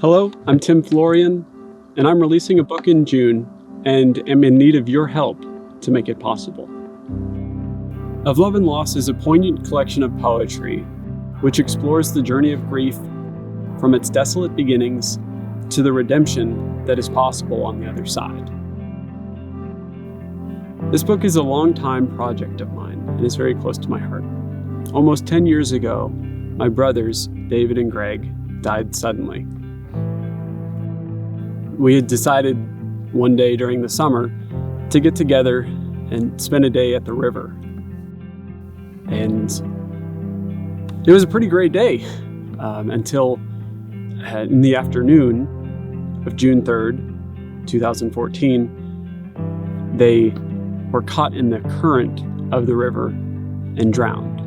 Hello, I'm Tim Florian, and I'm releasing a book in June and am in need of your help to make it possible. Of Love and Loss is a poignant collection of poetry which explores the journey of grief from its desolate beginnings to the redemption that is possible on the other side. This book is a long-time project of mine and is very close to my heart. Almost 10 years ago, my brothers, David and Greg, died suddenly. We had decided one day during the summer to get together and spend a day at the river. And it was a pretty great day until in the afternoon of June 3rd, 2014, they were caught in the current of the river and drowned.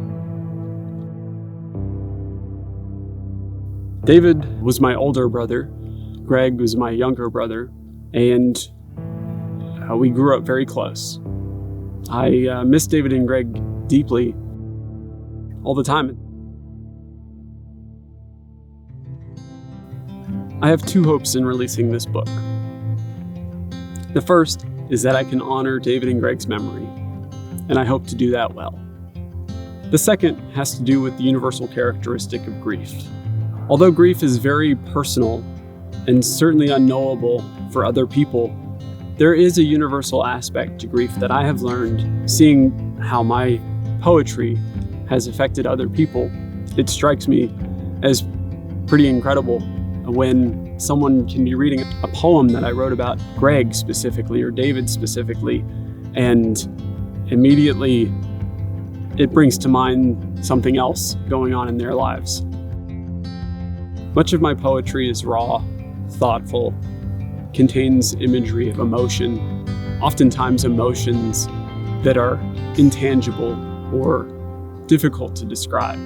David was my older brother. Greg was my younger brother, and we grew up very close. I miss David and Greg deeply all the time. I have two hopes in releasing this book. The first is that I can honor David and Greg's memory, and I hope to do that well. The second has to do with the universal characteristic of grief. Although grief is very personal and certainly unknowable for other people, there is a universal aspect to grief that I have learned seeing how my poetry has affected other people. It strikes me as pretty incredible when someone can be reading a poem that I wrote about Greg specifically or David specifically, and immediately it brings to mind something else going on in their lives. Much of my poetry is raw, thoughtful, contains imagery of emotion, oftentimes emotions that are intangible or difficult to describe.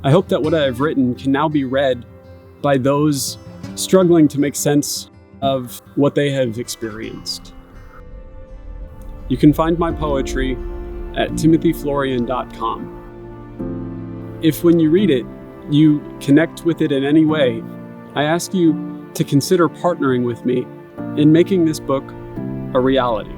I hope that what I have written can now be read by those struggling to make sense of what they have experienced. You can find my poetry at timothyflorian.com. If when you read it, you connect with it in any way, I ask you to consider partnering with me in making this book a reality.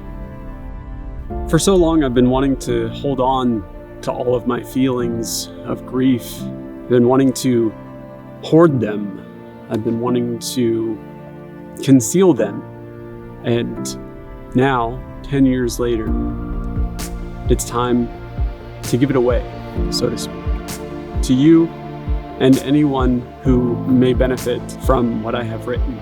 For so long, I've been wanting to hold on to all of my feelings of grief. I've been wanting to hoard them. I've been wanting to conceal them. And now, 10 years later, it's time to give it away, so to speak, to you and anyone who may benefit from what I have written.